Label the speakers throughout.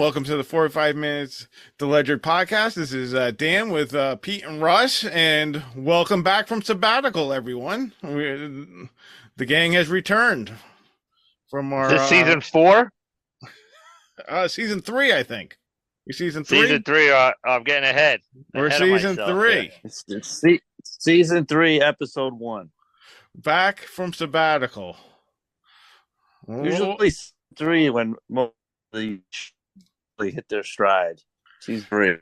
Speaker 1: Welcome to the 45 Minutes to Ledger podcast. This is Dan with Pete and Russ, and welcome back from sabbatical, everyone. The gang has returned from
Speaker 2: Is this
Speaker 1: our
Speaker 2: season four?
Speaker 1: season three, I think. We're season
Speaker 2: Season
Speaker 1: three?
Speaker 2: three, I'm getting
Speaker 1: We're
Speaker 2: ahead of
Speaker 1: season
Speaker 2: myself here.
Speaker 1: three.
Speaker 3: It's season 3, episode 1.
Speaker 1: Back from sabbatical.
Speaker 3: Usually 3 when most they hit their stride. Season 3.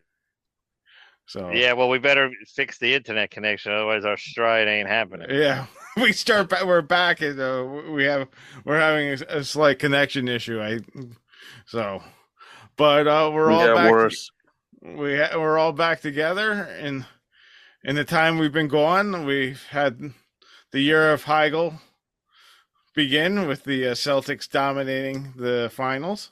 Speaker 1: So
Speaker 2: Yeah, well, we better fix the internet connection, otherwise our stride ain't happening.
Speaker 1: yeah, we're back, and we're having a slight connection issue. But we're
Speaker 3: We
Speaker 1: all
Speaker 3: got
Speaker 1: back.
Speaker 3: worse.
Speaker 1: We're all back together, and in the time we've been gone, we've had the year of Heigl begin with the Celtics dominating the finals.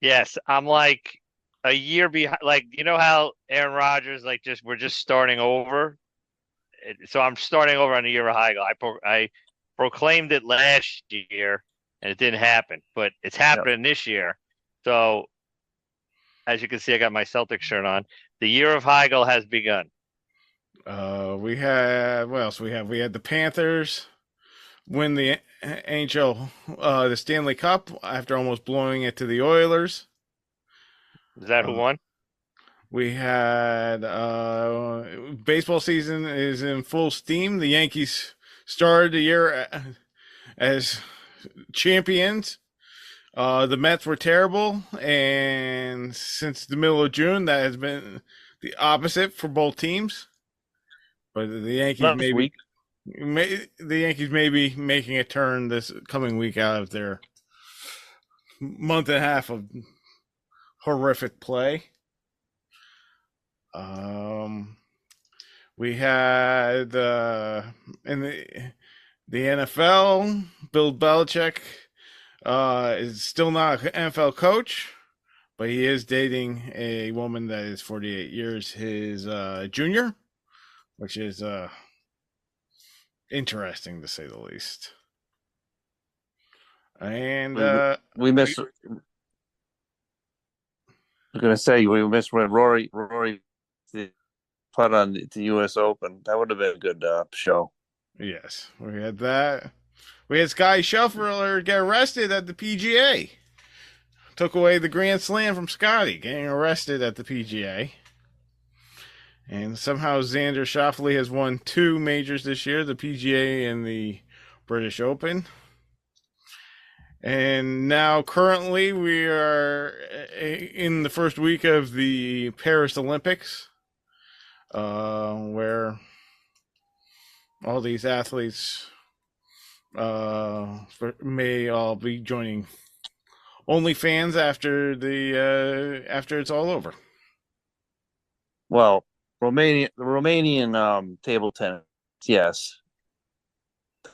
Speaker 2: Yes, I'm like a year behind. Like, you know how Aaron Rodgers, we're just starting over. So I'm starting over on the year of Heigl. I proclaimed it last year, and it didn't happen, but it's happening this year. So, as you can see, I got my Celtics shirt on. The year of Heigl has begun.
Speaker 1: We had what else? We had the Panthers win the the Stanley Cup after almost blowing it to the Oilers.
Speaker 2: Is that who won?
Speaker 1: We had baseball season is in full steam. The Yankees started the year as champions. The Mets were terrible, and since the middle of June, that has been the opposite for both teams. But the Yankees may be making a turn this coming week out of their month and a half of horrific play. We had in the NFL, Bill Belichick is still not an NFL coach, but he is dating a woman that is 48 years his junior, which is interesting to say the least. And
Speaker 3: we missed. I was going to say we missed when Rory put on the U.S. Open. That would have been a good show.
Speaker 1: Yes, we had that. We had Scottie Scheffler get arrested at the PGA. Took away the Grand Slam from Scottie, getting arrested at the PGA. And somehow Xander Schauffele has won 2 majors this year, the PGA and the British Open. And now currently we are in the first week of the Paris Olympics, where all these athletes may all be joining OnlyFans after after it's all over.
Speaker 3: Well, the Romanian table tennis, yes,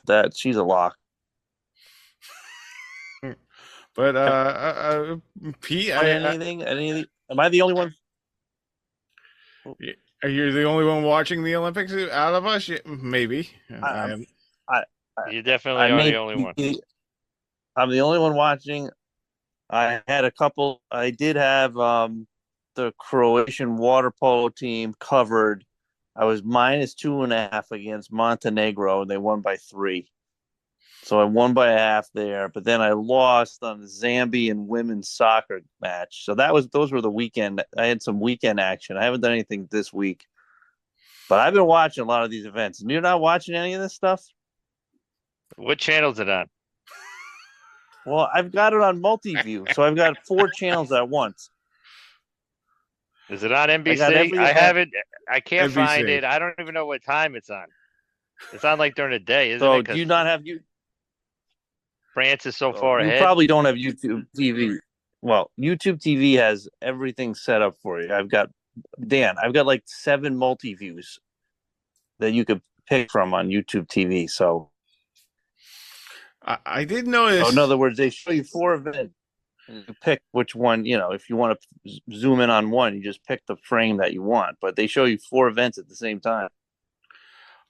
Speaker 3: that she's a lock.
Speaker 1: But Pete,
Speaker 3: anything? Am I the only one?
Speaker 1: Are you the only one watching the Olympics out of us? Yeah, maybe.
Speaker 2: You definitely are the only one.
Speaker 3: I'm the only one watching. I had a couple. I did have the Croatian water polo team covered. I was -2.5 against Montenegro, and they won by 3. So I won by a half there, but then I lost on the Zambian women's soccer match. So those were the weekend. I had some weekend action. I haven't done anything this week, but I've been watching a lot of these events. And you're not watching any of this stuff?
Speaker 2: What channel is it on?
Speaker 3: Well, I've got it on multi-view, so I've got 4 channels at once.
Speaker 2: Is it on NBC? I have it. I can't find it. I don't even know what time it's on. It's on like during the day, isn't it?
Speaker 3: So do you not have you?
Speaker 2: France is so far ahead.
Speaker 3: You probably don't have YouTube TV. Well, YouTube TV has everything set up for you. I've got like 7 multi-views that you could pick from on YouTube TV. So
Speaker 1: I did notice.
Speaker 3: So in other words, they show you 4 events. And you pick which one, if you want to zoom in on one, you just pick the frame that you want. But they show you 4 events at the same time.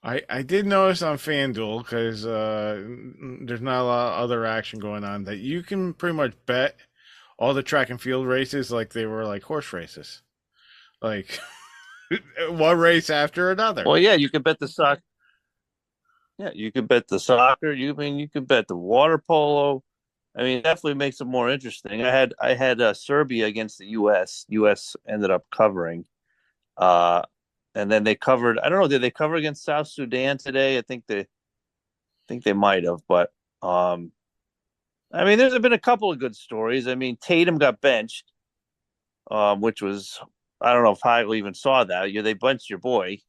Speaker 1: I did notice on FanDuel, because there's not a lot of other action going on, that you can pretty much bet all the track and field races like they were like horse races, like one race after another.
Speaker 3: Well, yeah, you could bet the soccer. Yeah, you could bet the soccer. You could bet the water polo. I mean, it definitely makes it more interesting. I had Serbia against the U.S. U.S. ended up covering, uh, and then they covered. I don't know. Did they cover against South Sudan today? I think they might have, but I mean, there's been a couple of good stories. I mean, Tatum got benched, which was I don't know if Heigl even saw that. They benched your boy.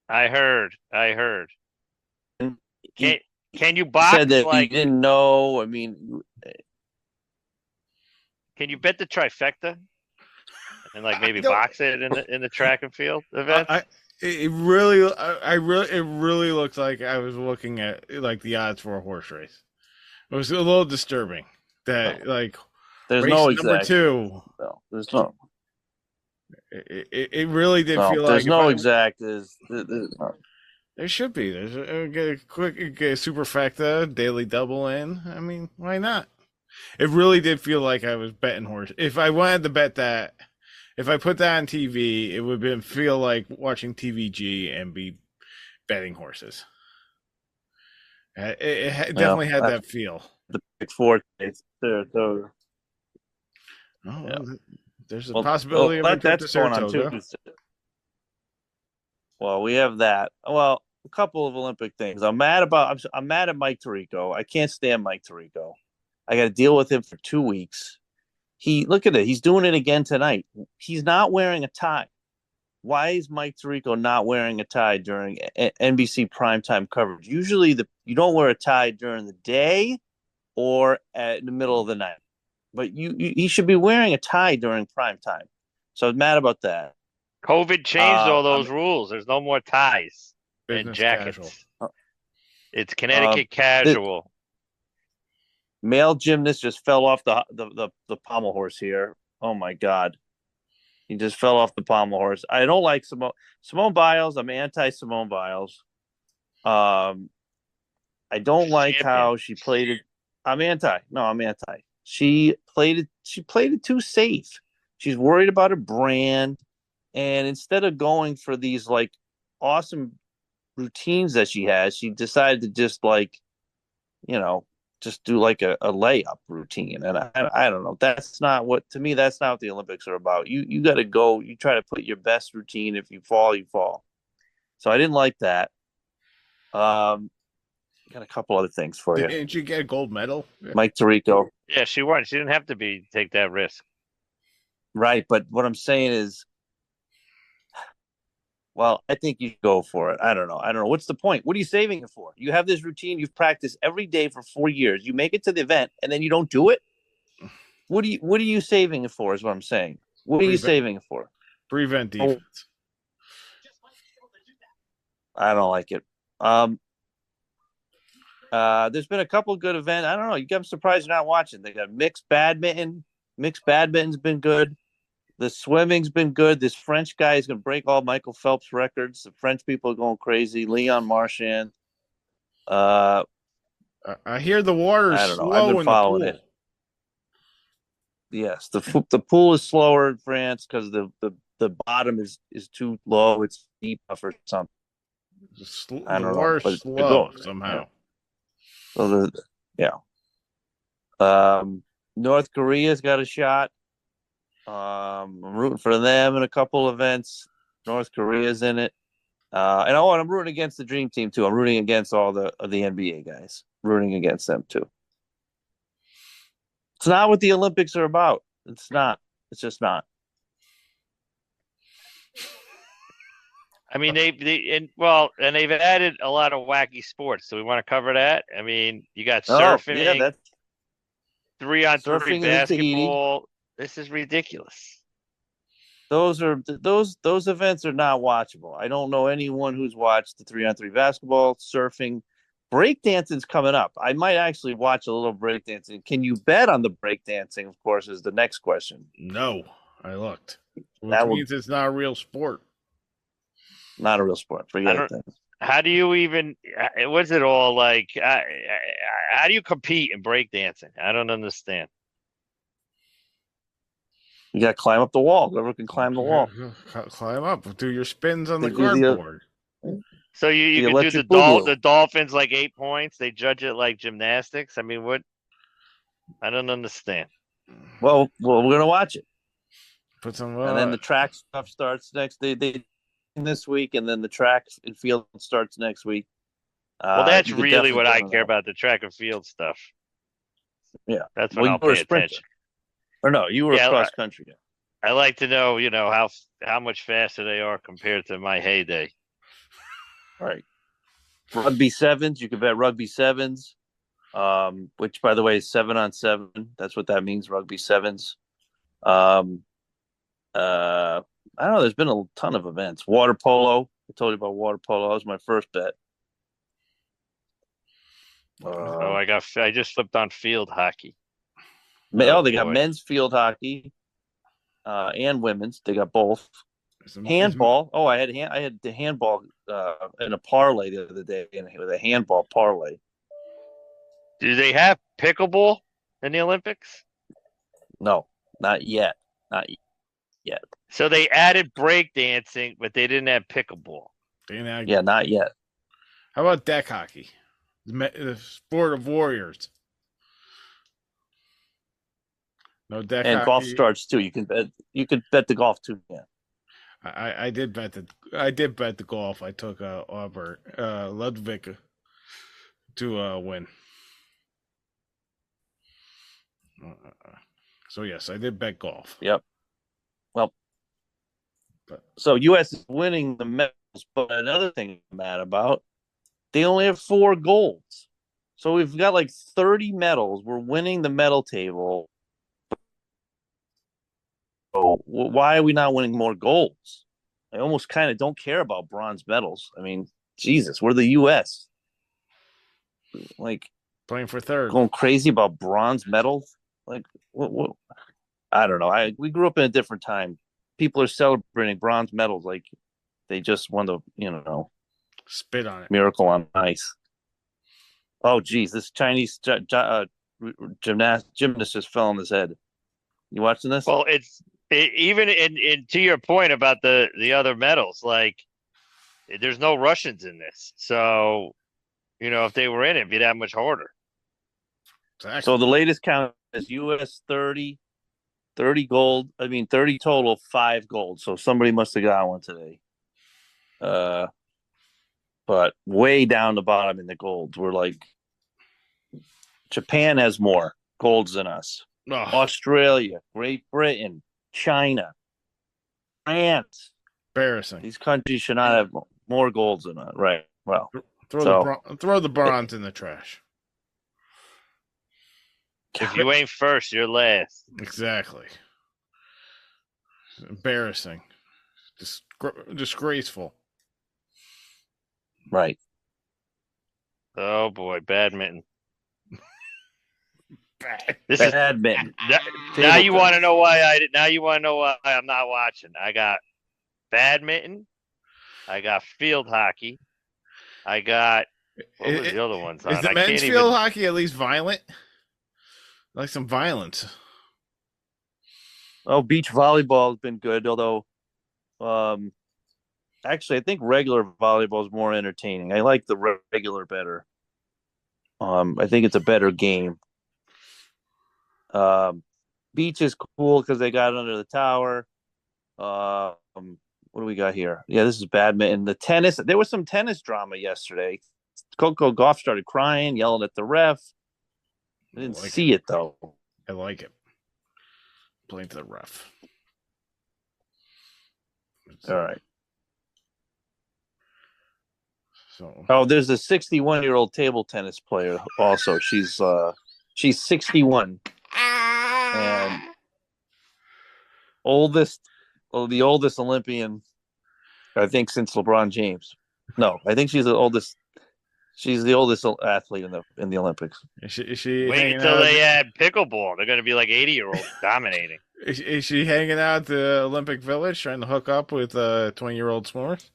Speaker 2: I heard. I heard.
Speaker 3: And
Speaker 2: Can
Speaker 3: he
Speaker 2: can you
Speaker 3: said
Speaker 2: box
Speaker 3: that he
Speaker 2: like?
Speaker 3: didn't know. I mean,
Speaker 2: Can you bet the trifecta and like maybe
Speaker 1: I don't.
Speaker 2: box it in the track and field
Speaker 1: I
Speaker 2: events?
Speaker 1: it really it really looked like I was looking at like the odds for a horse race. It was a little disturbing that
Speaker 3: no,
Speaker 1: like
Speaker 3: there's
Speaker 1: race
Speaker 3: no
Speaker 1: number
Speaker 3: exact.
Speaker 1: two.
Speaker 3: No, there's no.
Speaker 1: It really did
Speaker 3: No,
Speaker 1: feel like
Speaker 3: there's
Speaker 1: if
Speaker 3: no
Speaker 1: I
Speaker 3: exact. There's no.
Speaker 1: there should be get a quick get a superfecta daily double in. I mean, why not? It really did feel like I was betting horse. If I wanted to bet that, if I put that on TV, it would been feel like watching TVG and be betting horses. It
Speaker 3: Well,
Speaker 1: definitely had
Speaker 3: that's
Speaker 1: that feel.
Speaker 3: the big four. So,
Speaker 1: Oh,
Speaker 3: yeah.
Speaker 1: well, there's a
Speaker 3: Well,
Speaker 1: possibility of a trip to
Speaker 3: that's going on
Speaker 1: Saratoga.
Speaker 3: Tuesday. Well, we have that. Well, a couple of Olympic things. I'm mad at Mike Tirico. I can't stand Mike Tirico. I got to deal with him for 2 weeks. Look at it. He's doing it again tonight. He's not wearing a tie. Why is Mike Tirico not wearing a tie during NBC primetime coverage? Usually, you don't wear a tie during the day or in the middle of the night, but he should be wearing a tie during prime time. So I'm mad about that.
Speaker 2: COVID changed all
Speaker 3: I'm
Speaker 2: those rules. There's no more ties and
Speaker 1: Business casual.
Speaker 2: jackets. It's
Speaker 3: uh,
Speaker 2: Connecticut
Speaker 3: the
Speaker 2: casual.
Speaker 3: male gymnast just fell off the pommel horse here. Oh my god, he just fell off the pommel horse. I don't like Simone Biles. I'm anti Simone Biles. Um, I don't
Speaker 2: She's
Speaker 3: like
Speaker 2: champion.
Speaker 3: how she played it. I'm anti. No, I'm anti. She played it. She played it too safe. She's worried about her brand, and instead of going for these like awesome routines that she has, she decided to just like you know just do like a layup routine. And I don't know. That's not what to me. That's not what the Olympics are about. You got to go. You try to put your best routine. If you fall, you fall. So I didn't like that. Got a couple other things for you.
Speaker 1: Didn't you get a gold medal?
Speaker 3: Mike Tirico.
Speaker 2: Yeah, she won. She didn't have to take that risk.
Speaker 3: Right, but what I'm saying is, well, I think you should go for it. I don't know. What's the point? What are you saving it for? You have this routine you've practiced every day for 4 years. You make it to the event and then you don't do it. What are you saving it for? Is what I'm saying. What are you saving it for?
Speaker 1: Prevent defense.
Speaker 3: I don't like it. There's been a couple good events. I don't know. I'm surprised you're not watching. They got mixed badminton. Mixed badminton's been good. The swimming's been good. This French guy is going to break all Michael Phelps records. The French people are going crazy. Leon Marchand.
Speaker 1: I hear the water is
Speaker 3: I don't know. I've
Speaker 1: slow
Speaker 3: been
Speaker 1: in the
Speaker 3: following
Speaker 1: pool.
Speaker 3: it. Yes, the pool is slower in France because the bottom is too low. It's deep or something. I
Speaker 1: The
Speaker 3: don't know,
Speaker 1: water's
Speaker 3: but they're
Speaker 1: slow
Speaker 3: going
Speaker 1: somehow.
Speaker 3: So yeah. North Korea's got a shot. I'm rooting for them in a couple events. North Korea's in it. And I'm rooting against the Dream Team too. I'm rooting against all the NBA guys. Rooting against them too. It's not what the Olympics are about. It's not. It's just not.
Speaker 2: I mean, and they've added a lot of wacky sports. So we want to cover that. I mean, you got
Speaker 3: Oh yeah,
Speaker 2: surfing,
Speaker 3: that's
Speaker 2: 3-on-3
Speaker 3: surfing in Tahiti.
Speaker 2: basketball. This is ridiculous.
Speaker 3: Those events are not watchable. I don't know anyone who's watched the 3-on-3 basketball, surfing, breakdancing's coming up. I might actually watch a little breakdancing. Can you bet on the breakdancing? Of course, is the next question.
Speaker 1: No, I looked, which
Speaker 3: That
Speaker 1: means it's not a real sport.
Speaker 3: Not a real sport. Forget it.
Speaker 2: How do you even? What's it all like? How do you compete in breakdancing? I don't understand.
Speaker 3: You got to climb up the wall. Whoever can climb the wall.
Speaker 1: Climb up. Do your spins on
Speaker 3: They
Speaker 1: the
Speaker 3: do the
Speaker 1: cardboard.
Speaker 2: So you
Speaker 3: The
Speaker 2: could do
Speaker 3: electric boogaloo.
Speaker 2: the Dolphins like 8 points. They judge it like gymnastics. I mean, what? I don't understand.
Speaker 3: Well, we're gonna watch it,
Speaker 1: Put some.
Speaker 3: and then the track stuff starts next. They this week, and then the track and field starts next week.
Speaker 2: Well, that's
Speaker 3: you could
Speaker 2: really
Speaker 3: definitely
Speaker 2: what
Speaker 3: bet
Speaker 2: I
Speaker 3: on
Speaker 2: care
Speaker 3: that.
Speaker 2: about, the track and field stuff.
Speaker 3: Yeah,
Speaker 2: That's when
Speaker 3: well,
Speaker 2: I'll
Speaker 3: you were
Speaker 2: pay
Speaker 3: a sprinter,
Speaker 2: attention.
Speaker 3: or no? You were
Speaker 2: Yeah,
Speaker 3: a cross country guy.
Speaker 2: I like to know, how much faster they are compared to my heyday.
Speaker 3: All right. Rugby sevens, you could bet rugby sevens, which by the way is 7-on-7. That's what that means, rugby sevens. I don't know. There's been a ton of events. Water polo. I told you about water polo. That was my first bet.
Speaker 2: I just flipped on field hockey.
Speaker 3: They
Speaker 2: Oh,
Speaker 3: got
Speaker 2: boy.
Speaker 3: men's field hockey, and women's. They got both.
Speaker 1: Some
Speaker 3: Handball. Oh, I had the handball in a parlay the other day, with a handball parlay.
Speaker 2: Do they have pickleball in the Olympics?
Speaker 3: No, not yet. Not yet.
Speaker 2: So they added breakdancing, but they didn't have pickleball.
Speaker 3: Yeah, not yet.
Speaker 1: How about deck hockey? The sport of warriors. No deck
Speaker 3: And
Speaker 1: hockey.
Speaker 3: golf starts too. You can bet the golf too. Yeah.
Speaker 1: I did bet the golf. I took Auburn Ludwig to win. So yes, I did bet golf.
Speaker 3: Yep. Well, so U.S. is winning the medals, but another thing I'm mad about, they only have 4 golds. So we've got like 30 medals. We're winning the medal table. So why are we not winning more golds? I almost kind of don't care about bronze medals. I mean, Jesus, we're the U.S. Like
Speaker 1: Playing for third.
Speaker 3: going crazy about bronze medals. Like what? I don't know. We grew up in a different time. People are celebrating bronze medals like they just won the
Speaker 1: Spit on it.
Speaker 3: miracle on ice. Oh, geez, this Chinese gymnast just fell on his head. You watching this?
Speaker 2: Well, even in to your point about the other medals, like there's no Russians in this, so if they were in it, it'd be that much harder.
Speaker 1: Exactly.
Speaker 3: So the latest count is U.S. 30 gold. I mean, 30 total, 5 gold. So somebody must have got one today. But way down the bottom in the golds. We're like, Japan has more golds than us.
Speaker 1: Oh,
Speaker 3: Australia, Great Britain, China, France.
Speaker 1: embarrassing.
Speaker 3: These countries should not have more golds than us. Right. Well,
Speaker 1: throw the bronze in the trash.
Speaker 2: If you ain't first, you're last.
Speaker 1: Exactly. Embarrassing. Disgraceful.
Speaker 3: Right.
Speaker 2: Oh boy, badminton.
Speaker 3: Badminton.
Speaker 2: Now you want to know why Now you want to know why I'm not watching. I got badminton. I got field hockey. I got what was the other ones?
Speaker 1: Is the men's field hockey at least violent? Like some violence.
Speaker 3: Oh, beach volleyball has been good, although actually I think regular volleyball is more entertaining. I like the regular better. I think it's a better game. Beach is cool because they got it under the tower. What do we got here? Yeah, this is badminton. The tennis, there was some tennis drama yesterday. Coco Gauff started crying, yelling at the ref. I didn't see it though.
Speaker 1: I like it. Blame to the ref.
Speaker 3: All right.
Speaker 1: So.
Speaker 3: There's a 61-year-old table tennis player also. She's 61 and the oldest Olympian, I think, since LeBron James. No, I think she's the oldest. She's the oldest athlete in the Olympics.
Speaker 1: Is she
Speaker 2: Wait until they add pickleball. They're going to be like 80-year-olds dominating.
Speaker 1: Is she hanging out at the Olympic Village trying to hook up with 20-year-old swimmers?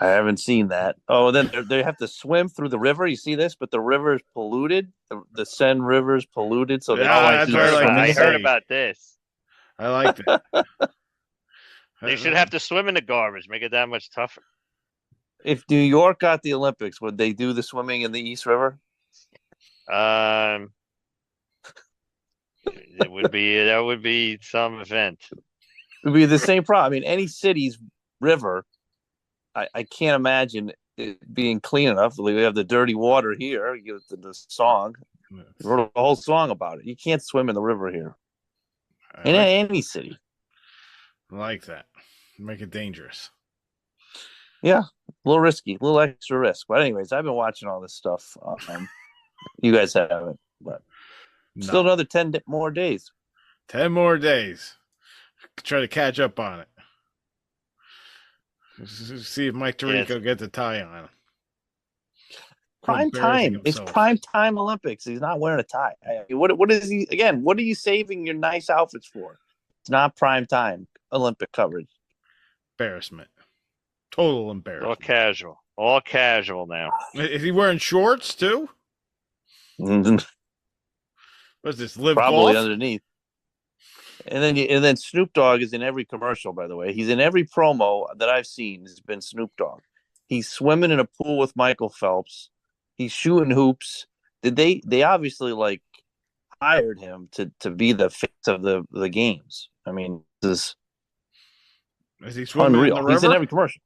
Speaker 3: I haven't seen that. Oh, then they have to swim through the river. You see this, but the river is polluted. The Seine River is polluted, so they don't
Speaker 1: Yeah,
Speaker 3: want
Speaker 1: that's
Speaker 3: to
Speaker 1: what
Speaker 3: keep
Speaker 1: I like
Speaker 3: swimming
Speaker 1: to
Speaker 2: I
Speaker 3: in
Speaker 2: heard
Speaker 3: there.
Speaker 1: see.
Speaker 2: about this.
Speaker 1: I like that.
Speaker 2: They should have to swim in the garbage, make it that much tougher.
Speaker 3: If New York got the Olympics, would they do the swimming in the East River?
Speaker 2: It would be that would be some event.
Speaker 3: It would be the same problem. I mean, any city's river, I can't imagine it being clean enough. We have the dirty water here. You get the song. You wrote a whole song about it. You can't swim in the river here. In any city.
Speaker 1: I like that. Make it dangerous.
Speaker 3: Yeah, a little risky, a little extra risk. But anyways, I've been watching all this stuff. You guys haven't, but still another 10 more days.
Speaker 1: 10 more days. Try to catch up on it. See if Mike Tirico gets a tie on.
Speaker 3: Prime time. It's prime time Olympics. He's not wearing a tie. What is he again? What are you saving your nice outfits for? It's not prime time Olympic coverage.
Speaker 1: Embarrassment. Total embarrassment.
Speaker 2: All casual now.
Speaker 1: Is he wearing shorts too? What's this? Live
Speaker 3: Probably
Speaker 1: golf?
Speaker 3: Underneath. And then Snoop Dogg is in every commercial. By the way, he's in every promo that I've seen. Has been Snoop Dogg. He's swimming in a pool with Michael Phelps. He's shooting hoops. They obviously like hired him to be the face of the games. I mean, this
Speaker 1: is he swimming
Speaker 3: unreal.
Speaker 1: in the river?
Speaker 3: He's in every commercial.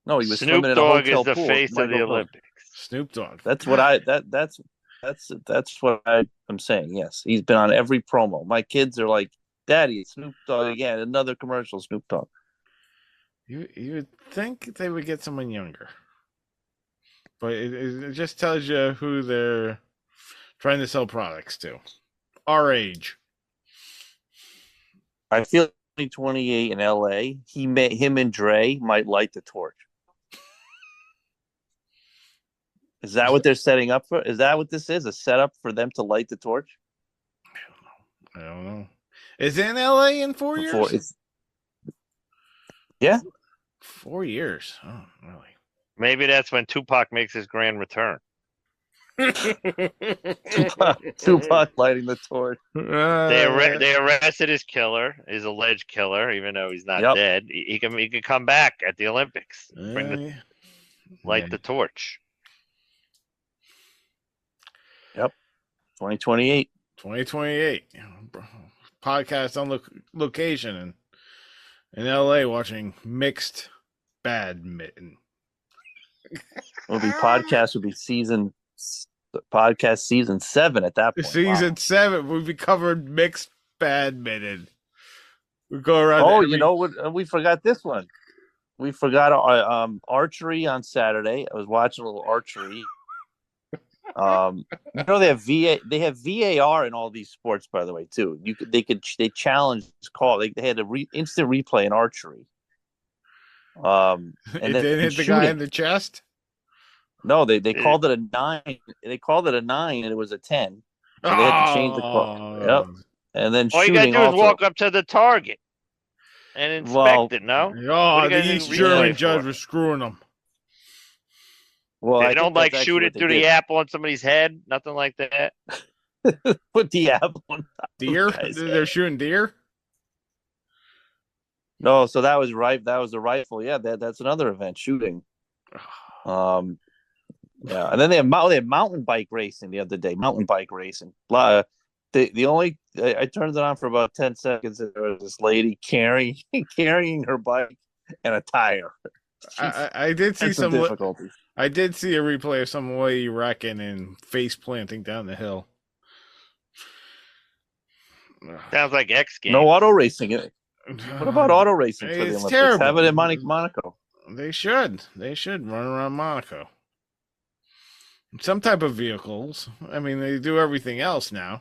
Speaker 3: No, he was
Speaker 2: Snoop
Speaker 3: swimming
Speaker 2: Dogg
Speaker 3: in a hotel
Speaker 2: is the
Speaker 3: pool
Speaker 2: face of the Olympics.
Speaker 1: Snoop Dogg.
Speaker 3: That's what that's what I'm saying. Yes, he's been on every promo. My kids are like, "Daddy, Snoop Dogg again, another commercial, Snoop Dogg."
Speaker 1: You would think they would get someone younger, but it just tells you who they're trying to sell products to. Our age.
Speaker 3: I feel 2028 in LA, him and Dre might light the torch. Is that what they're setting up for? Is that what this is? A setup for them to light the torch?
Speaker 1: I don't know. Is it in LA in 4 years?
Speaker 3: Yeah.
Speaker 1: 4 years. Oh, really?
Speaker 2: Maybe that's when Tupac makes his grand return.
Speaker 3: Tupac lighting the torch.
Speaker 2: They arrested his killer, his alleged killer, even though he's not dead. He can come back at the Olympics, light the torch.
Speaker 3: Yep, 2028.
Speaker 1: 2028. Podcast on location in LA watching mixed badminton.
Speaker 3: Podcast would be season 7 at that point.
Speaker 1: Season 7, we covered mixed badminton. We go around.
Speaker 3: Oh, you know what? We forgot this one. We forgot archery on Saturday. I was watching a little archery. They have VAR in all these sports, by the way, too. They challenge this call. They had a instant replay in archery.
Speaker 1: And it didn't hit the guy in the chest.
Speaker 3: No, they called it a 9. They called it a 9, and it was a 10. So they had to change the call. Yep. And then
Speaker 2: all you gotta do is walk up to the target and inspect it. No.
Speaker 1: Oh, the East German judge was screwing them.
Speaker 2: Well, they don't shoot it through the apple on somebody's head. Nothing like that.
Speaker 3: Put the apple on
Speaker 1: deer. They're shooting deer.
Speaker 3: No, so that was right. That was the rifle. Yeah, that's another event, shooting. Yeah, and then they have mountain bike racing the other day. Mountain bike racing. The only I turned it on for about 10 seconds, and there was this lady carrying her bike and a tire.
Speaker 1: I did see some
Speaker 3: difficulties.
Speaker 1: I did see a replay of some lady wrecking and face planting down the hill.
Speaker 2: Sounds like X Games.
Speaker 3: No auto racing. What about auto racing for the Olympics?
Speaker 1: Terrible.
Speaker 3: Have it in Monaco.
Speaker 1: They should. They should run around Monaco. Some type of vehicles. I mean, they do everything else now.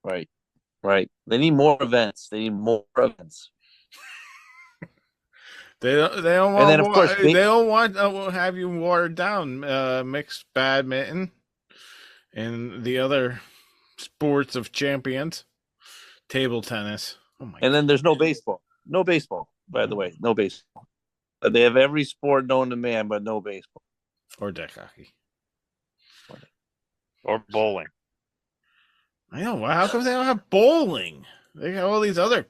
Speaker 3: Right. They need more events.
Speaker 1: They don't want. And then, of course, they don't want to have you watered down. Mixed badminton and the other sports of champions, table tennis. Oh my!
Speaker 3: And then there's no baseball. No baseball. by the way. No baseball. They have every sport known to man, but no baseball.
Speaker 1: Or deck hockey.
Speaker 2: Or bowling.
Speaker 1: I know. How come they don't have bowling? They got all these other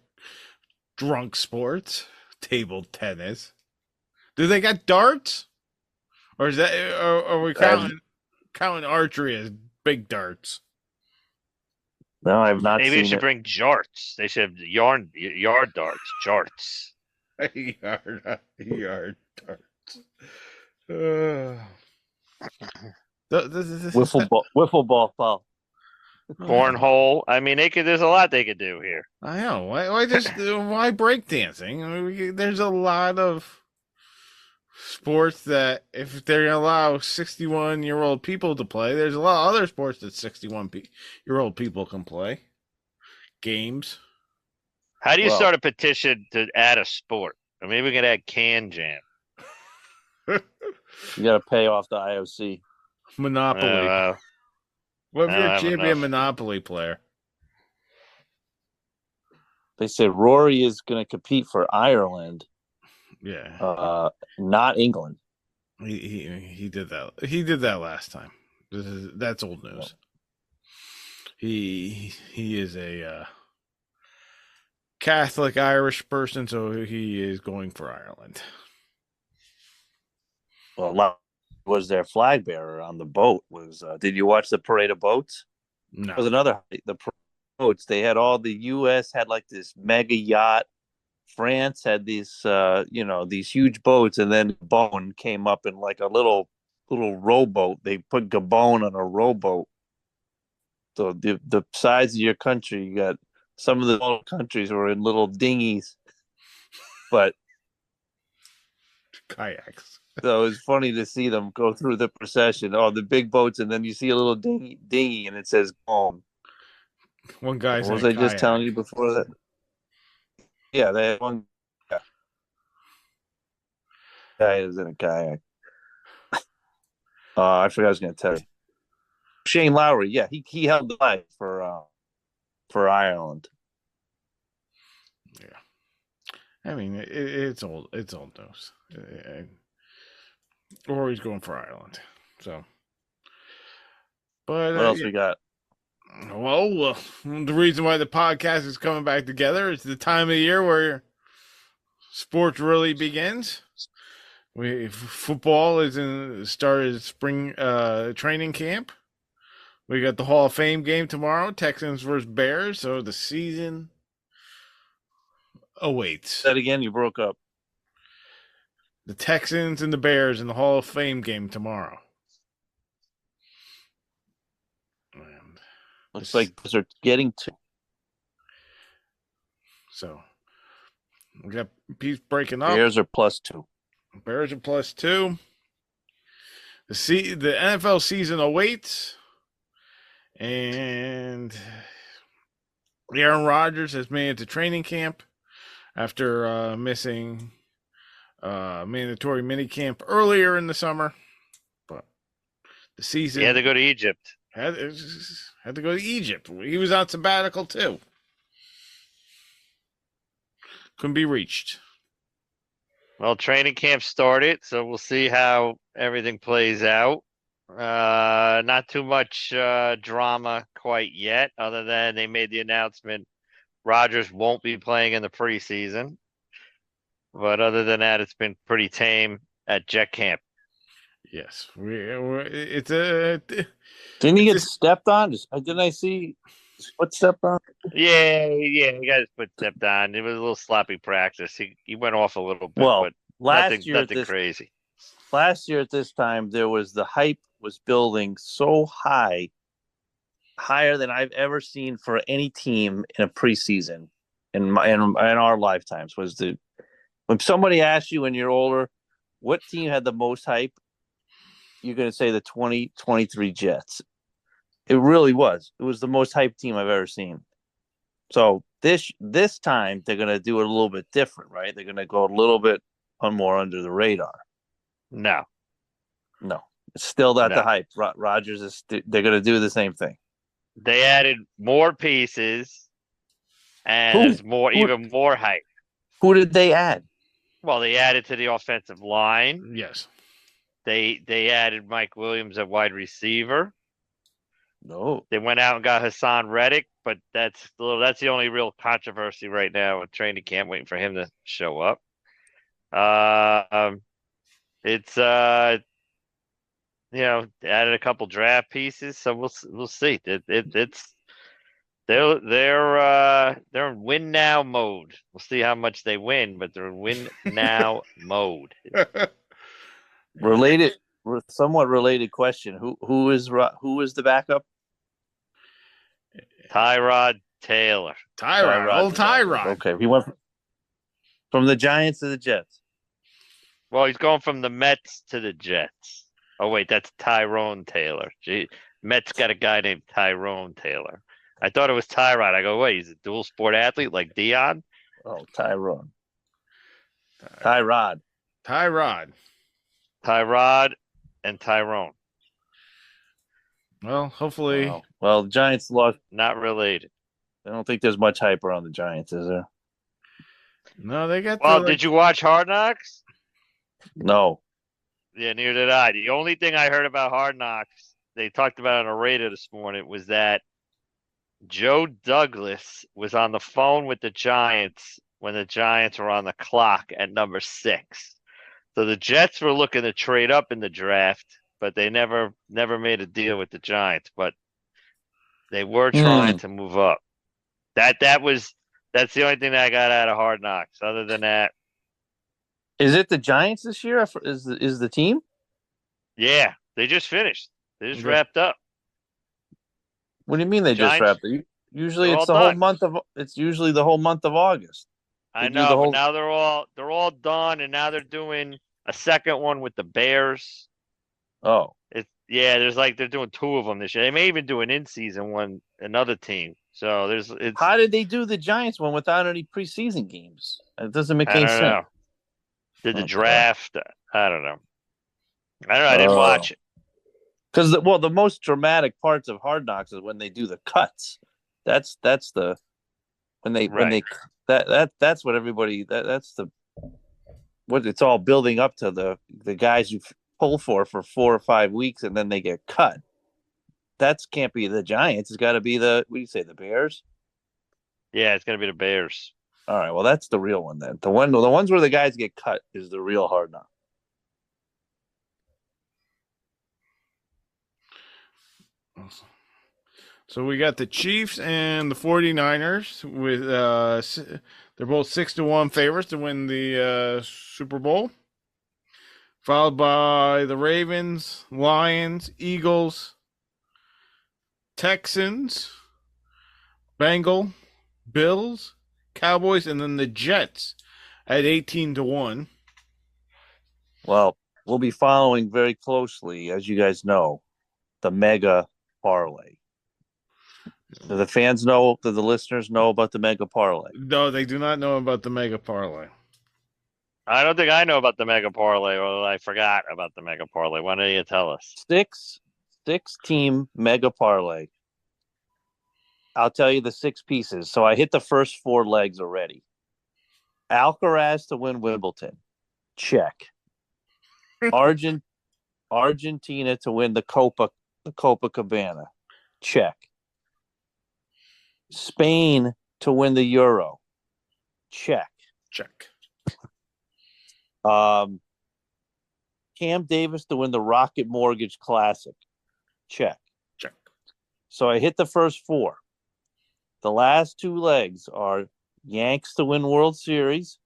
Speaker 1: drunk sports. Table tennis. Do they got darts? Or is that? Or are we counting archery as big darts?
Speaker 3: No, I've not
Speaker 2: Maybe
Speaker 3: seen
Speaker 2: they should
Speaker 3: it.
Speaker 2: bring jarts. They should have yard darts. Jarts.
Speaker 1: Yard darts.
Speaker 3: Wiffle ball foul.
Speaker 2: Cornhole. I mean, there's a lot they could do here.
Speaker 1: I know. Why breakdancing? I mean, there's a lot of sports that if they're gonna allow 61-year-old people to play, there's a lot of other sports that 61-year-old people can play. Games.
Speaker 2: How do you start a petition to add a sport? Or maybe we can add can jam.
Speaker 3: You got to pay off the IOC.
Speaker 1: Monopoly. What if you're a champion
Speaker 2: enough.
Speaker 1: Monopoly player?
Speaker 3: They said Rory is going to compete for Ireland.
Speaker 1: Yeah.
Speaker 3: Not England.
Speaker 1: He did that. He did that last time. That's old news. He is a Catholic Irish person, so he is going for Ireland.
Speaker 3: Well, was their flag bearer on the boat? Did you watch the parade of boats?
Speaker 1: No.
Speaker 3: It was another the boats. They had all the U.S. had like this mega yacht. France had these these huge boats, and then Gabon came up in like a little rowboat. They put Gabon on a rowboat. So the size of your country, you got some of the little countries were in little dinghies, but
Speaker 1: kayaks.
Speaker 3: So it's funny to see them go through the procession. Oh, the big boats, and then you see a little dinghy, and it says "Gone."
Speaker 1: One guy's.
Speaker 3: What was I just telling you before that? Yeah, they had one guy is in a kayak. I forgot I was going to tell you. Shane Lowry, yeah, he held the flag for Ireland.
Speaker 1: Yeah, I mean it's old news. Or he's going for Ireland. So, but
Speaker 3: what else we got?
Speaker 1: Well, the reason why the podcast is coming back together is the time of the year where sports really begins. Football is started spring training camp. We got the Hall of Fame game tomorrow, Texans versus Bears. So the season awaits.
Speaker 3: That again, you broke up.
Speaker 1: The Texans and the Bears in the Hall of Fame game tomorrow. And
Speaker 3: looks like they're getting to.
Speaker 1: So we got Pete's breaking up.
Speaker 3: Bears are +2.
Speaker 1: Bears are +2. The NFL season awaits, and Aaron Rodgers has made it to training camp after missing mandatory minicamp earlier in the summer. But the season,
Speaker 2: he had to go to Egypt.
Speaker 1: Had to go to Egypt. He was on sabbatical too. Couldn't be reached.
Speaker 2: Well, training camp started, so we'll see how everything plays out. Not too much drama quite yet, other than they made the announcement Rodgers won't be playing in the preseason. But other than that, it's been pretty tame at Jet Camp.
Speaker 1: Yes, it's a.
Speaker 3: Didn't he get stepped on? Didn't I see what stepped on?
Speaker 2: Yeah, he got his foot stepped on. It was a little sloppy practice. He went off a little bit,
Speaker 3: well,
Speaker 2: but nothing crazy.
Speaker 3: Last year at this time, the hype was building so high, higher than I've ever seen for any team in a preseason in our lifetimes. When somebody asks you when you're older, what team had the most hype, you're going to say the 2023 Jets. It really was. It was the most hyped team I've ever seen. So this time they're going to do it a little bit different, right? They're going to go a little bit more under the radar.
Speaker 2: No,
Speaker 3: it's still not the hype. Rodgers they're going to do the same thing.
Speaker 2: They added more pieces and there's even more hype.
Speaker 3: Who did they add?
Speaker 2: Well, they added to the offensive line.
Speaker 1: Yes.
Speaker 2: They added Mike Williams at wide receiver.
Speaker 3: No.
Speaker 2: They went out and got Hassan Reddick, but that's the only real controversy right now with training camp, waiting for him to show up. It's added a couple draft pieces, so we'll see. It's they're in win now mode. We'll see how much they win, but they're in win now mode.
Speaker 3: Somewhat related question. Who is the backup?
Speaker 2: Tyrod Taylor.
Speaker 1: Old Tyrod.
Speaker 3: Okay, he went from the Giants to the Jets.
Speaker 2: Well, he's going from the Mets to the Jets. Oh wait, that's Tyrone Taylor. Gee, Mets got a guy named Tyrone Taylor. I thought it was Tyrod. I go, wait, he's a dual sport athlete like Dion?
Speaker 3: Oh, Tyrone. Tyrod.
Speaker 2: Tyrod and Tyrone.
Speaker 1: Well, hopefully.
Speaker 3: Well, the Giants lost.
Speaker 2: Not related.
Speaker 3: I don't think there's much hype around the Giants, is there?
Speaker 1: No, they got.
Speaker 2: Well, did you watch Hard Knocks?
Speaker 3: No.
Speaker 2: Yeah, neither did I. The only thing I heard about Hard Knocks, they talked about on a radio this morning, was that Joe Douglas was on the phone with the Giants when the Giants were on the clock at number 6. So the Jets were looking to trade up in the draft, but they never made a deal with the Giants. But they were trying to move up. That's the only thing that I got out of Hard Knocks. Other than that,
Speaker 3: is it the Giants this year? Is the team?
Speaker 2: Yeah, they just finished. They just wrapped up.
Speaker 3: What do you mean they just wrapped up? Usually it's the whole month of. It's usually the whole month of August.
Speaker 2: I know, but now they're all done, and now they're doing a second one with the Bears.
Speaker 3: Oh,
Speaker 2: they're doing 2 of them this year. They may even do an in-season one, another team. So
Speaker 3: how did they do the Giants one without any preseason games? It doesn't make any sense.
Speaker 2: Know. Did the draft? I don't know. I didn't watch it.
Speaker 3: Because the most dramatic parts of Hard Knocks is when they do the cuts. That's that's what everybody that's what it's all building up to, the guys you pull for 4 or 5 weeks and then they get cut. That can't be the Giants. It's got to be the the Bears.
Speaker 2: Yeah, it's gonna be the Bears.
Speaker 3: All right, well that's the real one then. The ones where the guys get cut is the real Hard Knock.
Speaker 1: So we got the Chiefs and the 49ers with they're both 6-1 favorites to win the Super Bowl. Followed by the Ravens, Lions, Eagles, Texans, Bengal, Bills, Cowboys, and then the Jets at 18-1.
Speaker 3: Well, we'll be following very closely, as you guys know, the mega parlay. Do the fans know? Do the listeners know about the mega parlay?
Speaker 1: No, they do not know about the mega parlay.
Speaker 2: I don't think I know about the mega parlay, or I forgot about the mega parlay. Why don't you tell us?
Speaker 3: 6-team mega parlay. I'll tell you the 6 pieces. So I hit the first 4 legs already. Alcaraz to win Wimbledon. Check. Argentina to win the Copacabana. Check. Spain to win the Euro. Check. Cam Davis to win the Rocket Mortgage Classic. Check. So I hit the first 4. The last 2 legs are Yanks to win World Series.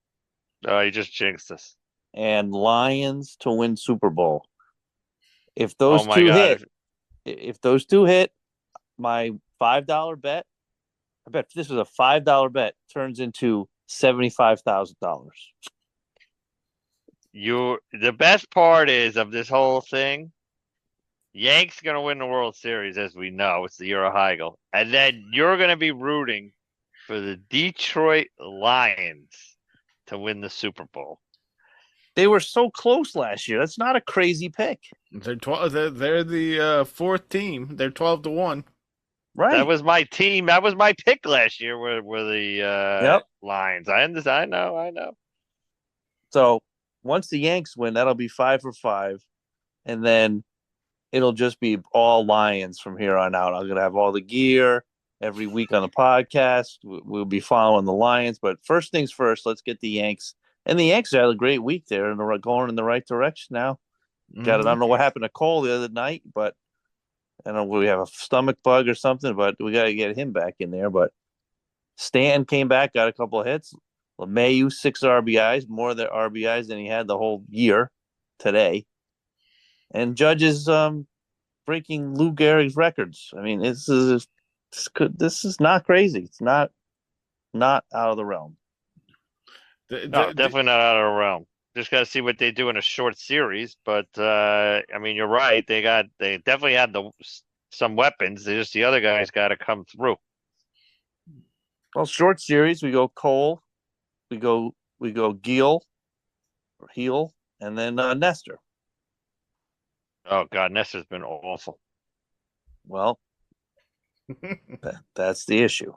Speaker 2: Oh, you just jinxed us.
Speaker 3: And Lions to win Super Bowl. If those two hit, my $5 bet, I bet this was a $5 bet, turns into $75,000.
Speaker 2: The best part is of this whole thing, Yanks going to win the World Series, as we know. It's the Euro Heigl. And then you're going to be rooting for the Detroit Lions to win the Super Bowl.
Speaker 3: They were so close last year. That's not a crazy pick.
Speaker 1: They're the 4th team. They're 12-1.
Speaker 3: Right.
Speaker 2: That was my team. That was my pick last year. Were the Lions? I understand. I know.
Speaker 3: So once the Yanks win, that'll be 5 for 5, and then it'll just be all Lions from here on out. I'm gonna have all the gear every week on the podcast. We'll be following the Lions, but first things first, let's get the Yanks. And the Yanks had a great week there, and they're going in the right direction now. I don't know what happened to Cole the other night, but I don't know, we have a stomach bug or something, but we got to get him back in there. But Stanton came back, got a couple of hits. LeMahieu, 6 RBIs, more of the RBIs than he had the whole year today. And Judge is breaking Lou Gehrig's records. I mean, this is not crazy. It's not out of the realm.
Speaker 2: No, definitely not out of the realm. Just got to see what they do in a short series. But I mean, you're right. They definitely had some weapons. The other guys got to come through.
Speaker 3: Well, short series, we go Cole, we go Geel, or Heel, and then Nestor.
Speaker 2: Oh God, Nestor's been awful.
Speaker 3: Well, that's the issue.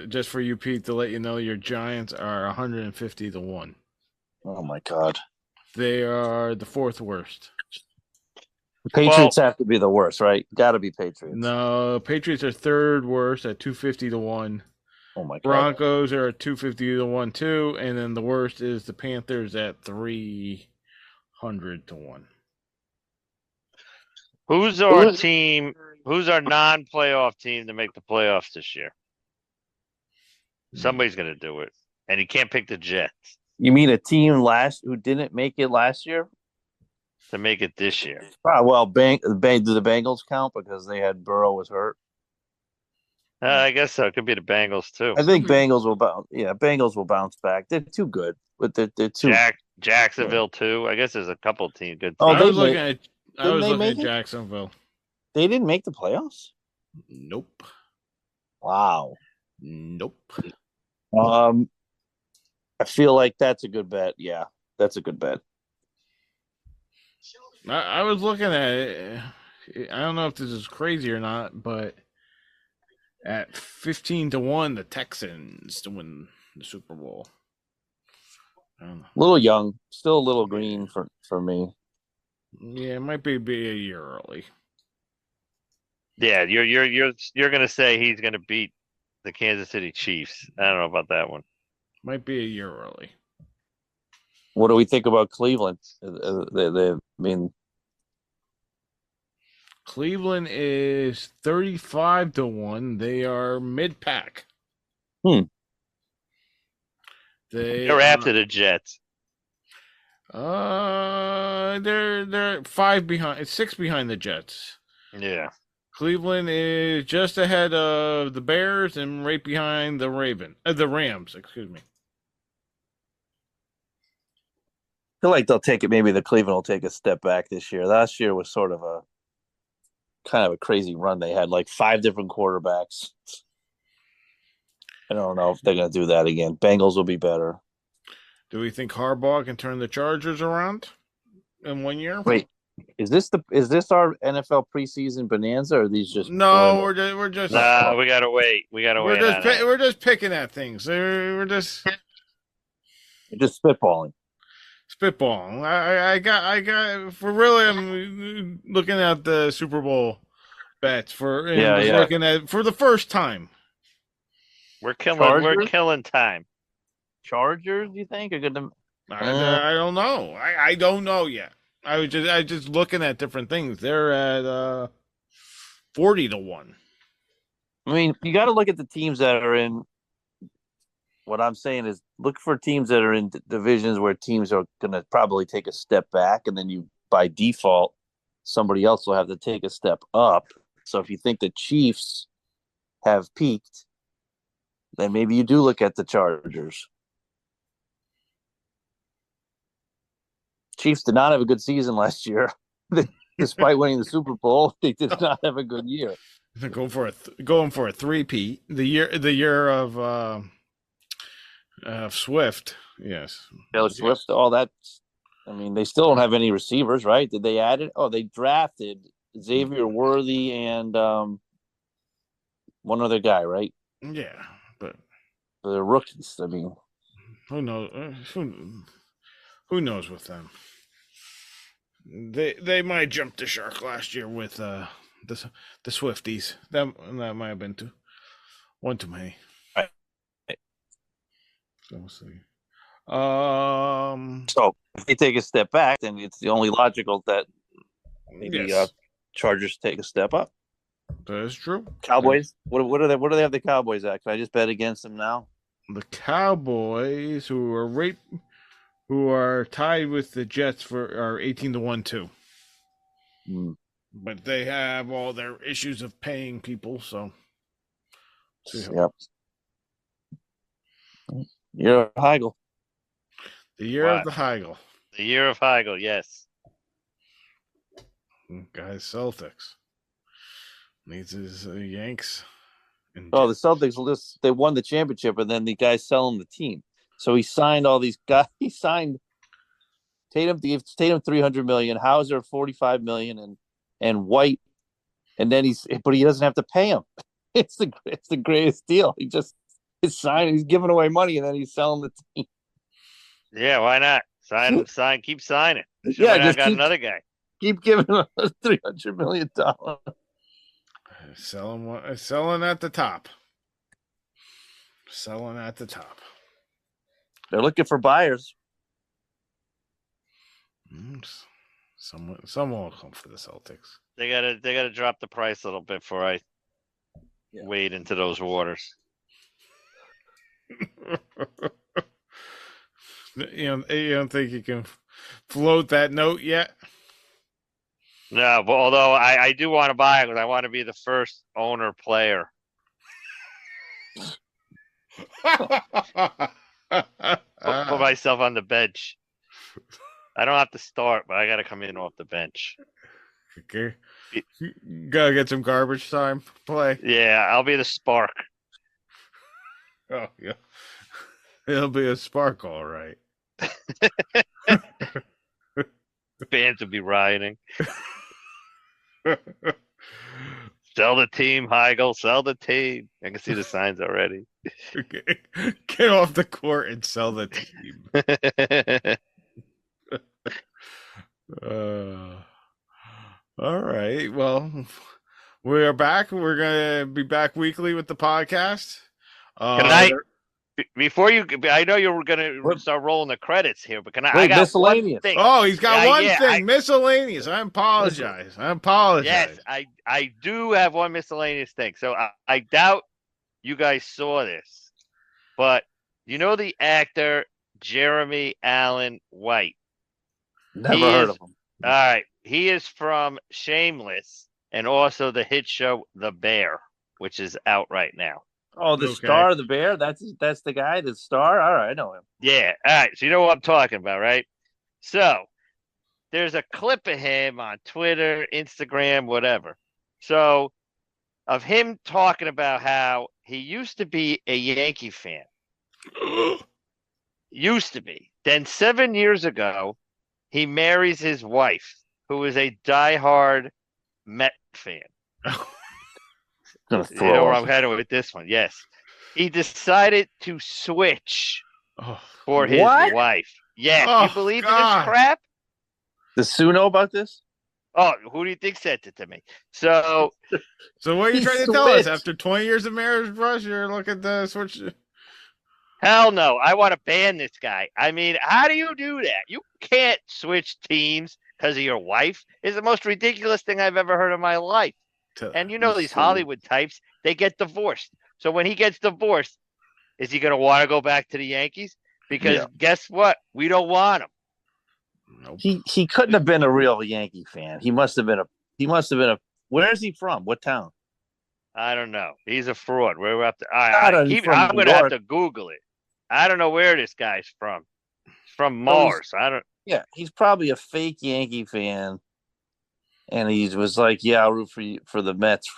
Speaker 1: Just for you, Pete, to let you know, your Giants are 150 to 1.
Speaker 3: Oh my God,
Speaker 1: they are the 4th worst.
Speaker 3: The Patriots have to be the worst, right? Got to be Patriots.
Speaker 1: No, Patriots are 3rd worst at 250 to 1.
Speaker 3: Oh my God.
Speaker 1: Broncos are at 250 to 1 too, and then the worst is the Panthers at 300 to 1.
Speaker 2: Who's our team? Who's our non-playoff team to make the playoffs this year? Somebody's going to do it, and you can't pick the Jets.
Speaker 3: You mean a team who didn't make it last year
Speaker 2: to make it this year?
Speaker 3: Well, do the Bengals count because they had Burrow was hurt?
Speaker 2: I guess so. It could be the Bengals too.
Speaker 3: I think Bengals will bounce. Yeah, Bengals will bounce back. They're too good, but they're too.
Speaker 2: Jacksonville too. I guess there's a couple of good teams.
Speaker 1: I was looking at Jacksonville.
Speaker 3: They didn't make the playoffs.
Speaker 1: Nope.
Speaker 3: Wow.
Speaker 1: Nope.
Speaker 3: I feel like that's a good bet. Yeah, that's a good bet.
Speaker 1: I was looking at it. I don't know if this is crazy or not, but at 15 to 1, the Texans to win the Super Bowl. I don't know.
Speaker 3: A little young, still a little green for me.
Speaker 1: Yeah, it might be a year early.
Speaker 2: Yeah, you're gonna say he's gonna beat the Kansas City Chiefs. I don't know about that one.
Speaker 1: Might be a year early.
Speaker 3: What do we think about Cleveland? I mean,
Speaker 1: Cleveland is 35 to 1. They are mid-pack.
Speaker 2: They're after the Jets.
Speaker 1: They're 5 behind. It's 6 behind the Jets.
Speaker 2: Yeah.
Speaker 1: Cleveland is just ahead of the Bears and right behind the Rams. Excuse me.
Speaker 3: I feel like they'll take it. Maybe the Cleveland will take a step back this year. Last year was sort of a kind of a crazy run. They had like 5 different quarterbacks. I don't know if they're going to do that again. Bengals will be better.
Speaker 1: Do we think Harbaugh can turn the Chargers around in 1 year?
Speaker 3: Wait, is this our NFL preseason bonanza, or are these just
Speaker 1: no? We're just.
Speaker 2: Nah, we gotta wait.
Speaker 1: We're just picking at things. We're just
Speaker 3: spitballing.
Speaker 1: I got. For really, I'm looking at the Super Bowl bets looking at for the first time.
Speaker 2: We're killing time.
Speaker 3: Chargers, you think are gonna?
Speaker 1: I don't know. I don't know yet. I just looking at different things. They're at 40 to 1.
Speaker 3: I mean, you got to look at the teams that are in. What I'm saying is, look for teams that are in divisions where teams are going to probably take a step back, and then you, by default, somebody else will have to take a step up. So if you think the Chiefs have peaked, then maybe you do look at the Chargers. Chiefs did not have a good season last year. Despite winning the Super Bowl, they did not have a good year.
Speaker 1: They're going for a three-peat. The year of Swift, yes.
Speaker 3: Taylor Swift, all that I mean, they still don't have any receivers, right? Did they add it? Oh, they drafted Xavier Worthy and one other guy, right?
Speaker 1: Yeah, but
Speaker 3: The rookies. I mean,
Speaker 1: who knows? Who knows with them? They might jump the shark last year with the Swifties. That might have been one too many.
Speaker 3: right.
Speaker 1: So we'll see.
Speaker 3: So if they take a step back, then it's the only logical that maybe
Speaker 1: Yes,
Speaker 3: Chargers take a step up.
Speaker 1: that is true.
Speaker 3: Cowboys. What do they have the Cowboys at? Can I just bet against them now?
Speaker 1: The Cowboys, who are tied with the Jets are 18-1 too. But they have all their issues of paying people, so
Speaker 3: Yep. You're a Heigl.
Speaker 1: the year of the Heigl.
Speaker 2: The year of Heigl, yes.
Speaker 1: Guys, Celtics. Needs his Yanks.
Speaker 3: Oh, the Celtics they won the championship, and then the guy's selling the team. So he signed all these guys. He signed Tatum. He gave Tatum $300 million, Hauser $45 million, and White. And then he doesn't have to pay him. It's the greatest deal. He's signing. He's giving away money, and then he's selling the team.
Speaker 2: Yeah, why not? Sign, keep signing.
Speaker 3: Yeah, just
Speaker 2: got another guy.
Speaker 3: Keep giving him $300 million.
Speaker 1: Selling at the top. Selling at the top.
Speaker 3: They're looking for buyers.
Speaker 1: Someone will come for the Celtics.
Speaker 2: They gotta drop the price a little bit before I wade into those waters.
Speaker 1: You don't think you can float that note yet?
Speaker 2: No, but although I do want to buy it because I want to be the first owner player. Put myself on the bench. I don't have to start, but I got to come in off the bench.
Speaker 1: Okay. Gotta get some garbage time play.
Speaker 2: Yeah, I'll be the spark.
Speaker 1: Oh, yeah. It'll be a spark, all right.
Speaker 2: Fans will be rioting. Sell the team, Heigl. Sell the team. I can see the signs already.
Speaker 1: Okay. Get off the court and sell the team. All right. Well, we are back. We're gonna be back weekly with the podcast.
Speaker 2: Before you, I know you were gonna start rolling the credits here, but can I?
Speaker 3: Wait,
Speaker 2: I got
Speaker 3: miscellaneous.
Speaker 2: one thing.
Speaker 1: Oh, he's got one thing.
Speaker 2: Yeah,
Speaker 1: miscellaneous. I apologize.
Speaker 2: Yes, I do have one miscellaneous thing. So I doubt you guys saw this, but you know the actor Jeremy Allen White.
Speaker 3: Never heard of him.
Speaker 2: All right, he is from Shameless and also the hit show The Bear, which is out right now.
Speaker 3: Oh, the star of the Bear? That's the guy, the star? All right, I know him.
Speaker 2: Yeah. All right. So you know what I'm talking about, right? So there's a clip of him on Twitter, Instagram, whatever. So of him talking about how he used to be a Yankee fan. Used to be. Then 7 years ago, he marries his wife, who is a diehard Met fan. You know where I'm headed with this one. Yes. He decided to switch for his wife. Yes. You believe in this crap?
Speaker 3: Does Sue know about this?
Speaker 2: Oh, who do you think sent it to me? So
Speaker 1: what are you trying to tell us? After 20 years of marriage, Rush, you're looking to switch?
Speaker 2: Hell no. I want to ban this guy. I mean, how do you do that? You can't switch teams because of your wife. It's the most ridiculous thing I've ever heard in my life. And you know these Hollywood types, they get divorced. So when he gets divorced, is he going to want to go back to the Yankees? Because guess what? We don't want him.
Speaker 3: Nope. He couldn't have been a real Yankee fan. He must have been a. Where is he from? What town?
Speaker 2: I don't know. He's a fraud. We're up to. I'm going to have to Google it. I don't know where this guy's from. He's from Mars. I don't.
Speaker 3: Yeah, he's probably a fake Yankee fan. And he was like, "Yeah, I'll root for the Mets."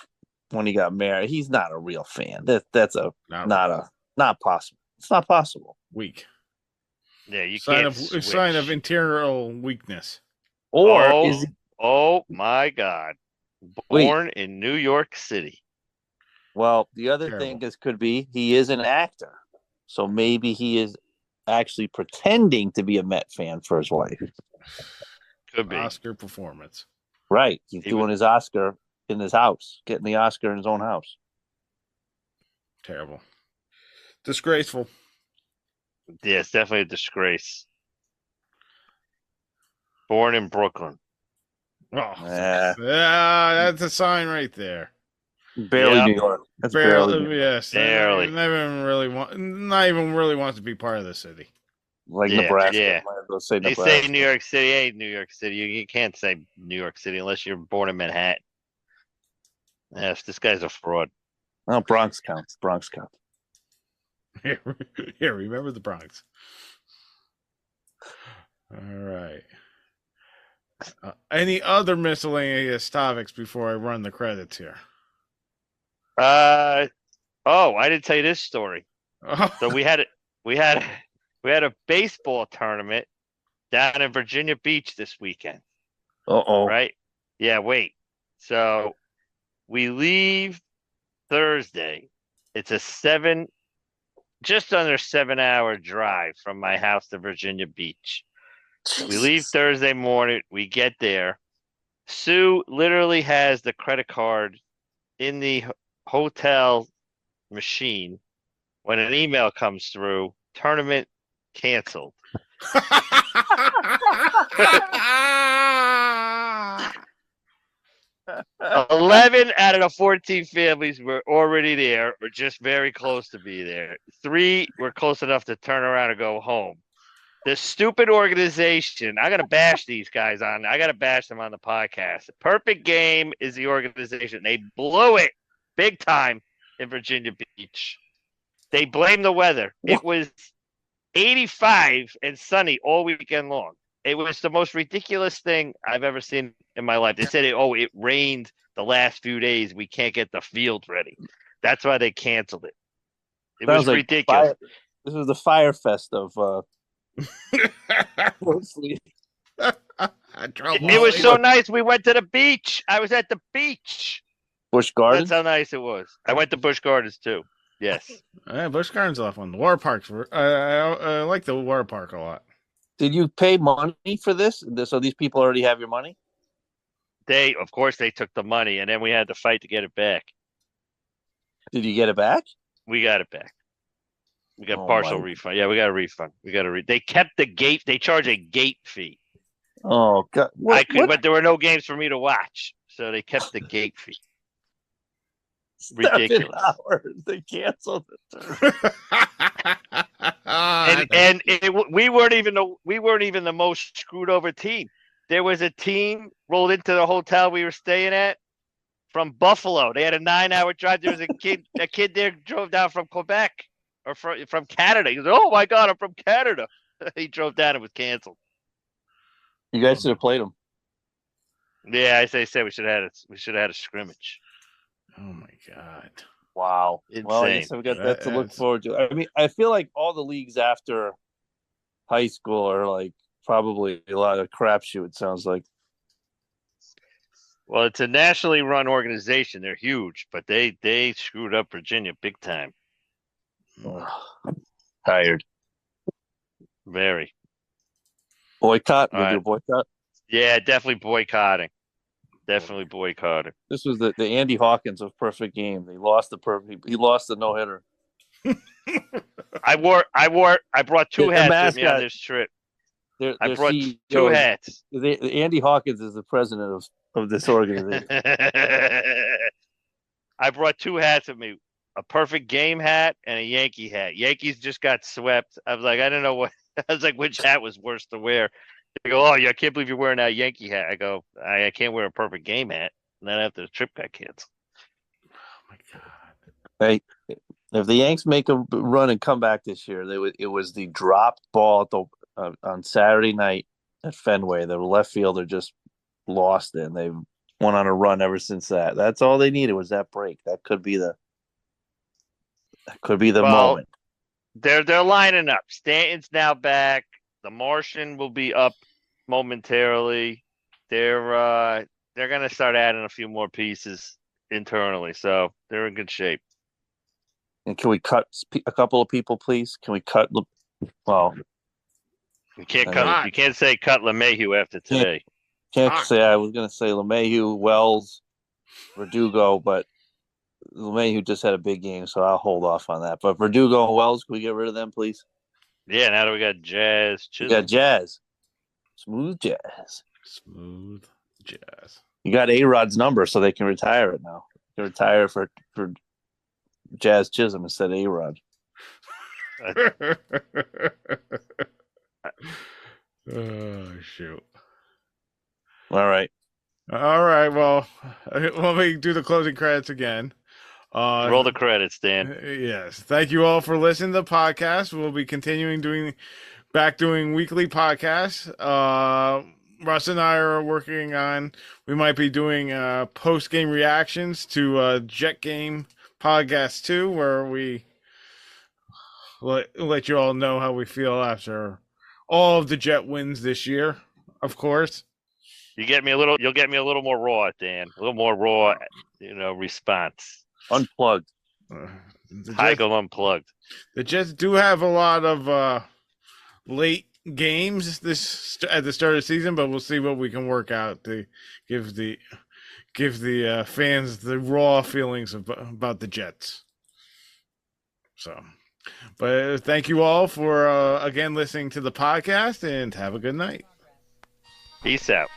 Speaker 3: When he got married, he's not a real fan. That's not possible. It's not possible.
Speaker 1: Weak.
Speaker 2: Yeah, you
Speaker 1: Sign
Speaker 2: can't
Speaker 1: sign of
Speaker 2: switch.
Speaker 1: interior weakness.
Speaker 3: Or
Speaker 2: Oh,
Speaker 3: is he?
Speaker 2: oh my God!
Speaker 3: Wait.
Speaker 2: Born in New York City.
Speaker 3: Well, the other
Speaker 1: Terrible.
Speaker 3: thing could be he is an actor, so maybe he is actually pretending to be a Met fan for his wife.
Speaker 2: Could be.
Speaker 1: Oscar performance.
Speaker 3: Right, he's
Speaker 2: He was
Speaker 3: doing his Oscar in his house, getting the Oscar in his own house.
Speaker 1: Terrible. Disgraceful.
Speaker 2: yeah, it's definitely a disgrace. Born in Brooklyn.
Speaker 1: Oh,
Speaker 3: Yeah,
Speaker 1: that's a sign right there.
Speaker 3: barely
Speaker 2: Yep.
Speaker 3: New York. That's barely New York.
Speaker 1: Yes.
Speaker 2: Barely.
Speaker 1: Not even really wants to be part of the city.
Speaker 3: Like
Speaker 2: Yeah,
Speaker 3: Nebraska.
Speaker 2: yeah.
Speaker 3: Might as well say
Speaker 2: They say
Speaker 3: Nebraska.
Speaker 2: New York City ain't New York City. You can't say New York City unless you're born in Manhattan. Yes, this guy's a fraud.
Speaker 3: Oh, Bronx counts. Bronx counts.
Speaker 1: Here, remember the Bronx. All right. Any other miscellaneous topics before I run the credits here?
Speaker 2: Oh, I didn't tell you this story.
Speaker 1: Oh.
Speaker 2: So we had a baseball tournament down in Virginia Beach this weekend.
Speaker 3: Uh-oh.
Speaker 2: Right? Yeah, wait. So we leave Thursday. It's a just under 7-hour drive from my house to Virginia Beach. We leave Thursday morning. We get there. Sue literally has the credit card in the hotel machine when an email comes through, tournament canceled. 11 out of the 14 families were already there or just very close to be there. 3 were close enough to turn around and go home. This stupid organization, I got to bash these guys on. I got to bash them on the podcast. Perfect Game is the organization. They blew it big time in Virginia Beach. They blame the weather. It was 85 and sunny all weekend long. It was the most ridiculous thing I've ever seen in my life. They said, it rained the last few days. We can't get the field ready. That's why they canceled it. It was
Speaker 3: Sounds like
Speaker 2: ridiculous.
Speaker 3: This was the Fire Fest of
Speaker 2: It was so nice. We went to the beach. I was at the beach.
Speaker 3: Busch Gardens.
Speaker 2: That's how nice it was. I went to Busch Gardens too. Yes.
Speaker 1: Busch Gardens off one. The water parks. I like the water park a lot.
Speaker 3: Did you pay money for this? So these people already have your money?
Speaker 2: Of course, they took the money, and then we had to fight to get it back.
Speaker 3: Did you get it back?
Speaker 2: We got it back. We got partial refund. Yeah, we got a refund. They kept the gate. They charge a gate fee.
Speaker 3: Oh God!
Speaker 2: But there were no games for me to watch, so they kept the gate fee. Ridiculous.
Speaker 3: 7 hours. They canceled it.
Speaker 2: We weren't even the most screwed over team. There was a team rolled into the hotel we were staying at from Buffalo. They had a 9-hour drive. There was a kid there drove down from Quebec or from Canada. He goes, "Oh my God, I'm from Canada." He drove down and was canceled.
Speaker 3: You guys should have played them.
Speaker 2: Yeah, I say we should have had a scrimmage.
Speaker 1: Oh my God!
Speaker 3: Wow.
Speaker 2: Insane.
Speaker 3: Well, I guess I've got that to look forward to. I mean, I feel like all the leagues after high school are like probably a lot of crapshoot. It sounds like.
Speaker 2: Well, it's a nationally run organization. They're huge, but they screwed up Virginia big time.
Speaker 3: Tired.
Speaker 2: Very.
Speaker 3: Boycott? We'll do a boycott?
Speaker 2: Yeah, definitely boycotting. Definitely boycotting.
Speaker 3: This was the Andy Hawkins of Perfect Game. He lost the no-hitter.
Speaker 2: I brought 2 hats with me on this trip. I brought
Speaker 3: CEO,
Speaker 2: 2 hats.
Speaker 3: Andy Hawkins is the president of this organization.
Speaker 2: I brought 2 hats with me, a Perfect Game hat and a Yankee hat. Yankees just got swept. I was like, I don't know what. I was like, which hat was worse to wear? They go, "Oh, yeah, I can't believe you're wearing that Yankee hat." I go, I can't wear a Perfect Game hat. And then after the trip got canceled.
Speaker 1: Oh my God!
Speaker 3: Hey, if the Yanks make a run and come back this year, it was the dropped ball on Saturday night at Fenway. The left fielder just lost it, and they went on a run ever since that. That's all they needed was that break. That could be the moment.
Speaker 2: They're lining up. Stanton's now back. The Martian will be up momentarily. They're gonna start adding a few more pieces internally, so they're in good shape.
Speaker 3: And can we cut a couple of people, please? Can we cut? Well,
Speaker 2: You can't
Speaker 3: I
Speaker 2: cut.
Speaker 3: mean,
Speaker 2: You can't say cut LeMahieu after today.
Speaker 3: can't say I was going to say LeMahieu, Wells, Verdugo, but LeMahieu just had a big game, so I'll hold off on that. But Verdugo and Wells, can we get rid of them, please?
Speaker 2: Yeah. Now that we got Jazz
Speaker 3: You
Speaker 2: Chisholm.
Speaker 3: got Jazz, smooth Jazz.
Speaker 1: Smooth Jazz.
Speaker 3: You got A-Rod's number, so they can retire it now. They can retire for Jazz Chisholm instead of A-Rod.
Speaker 1: Oh shoot!
Speaker 3: All right.
Speaker 1: All right. Well, let me do the closing credits again.
Speaker 2: Roll the credits, Dan.
Speaker 1: Yes. Thank you all for listening to the podcast. We'll be continuing doing weekly podcasts. Russ and I are working on. We might be doing post game reactions to Jet Game podcast 2, where we let you all know how we feel after all of the Jet wins this year. Of course.
Speaker 2: You'll get me a little more raw, Dan. A little more raw, response.
Speaker 3: Unplugged.
Speaker 2: Heigl unplugged.
Speaker 1: The Jets do have a lot of late games at the start of the season, but we'll see what we can work out to give the fans the raw feelings about the Jets. So, but thank you all for again listening to the podcast, and have a good night.
Speaker 2: Peace out.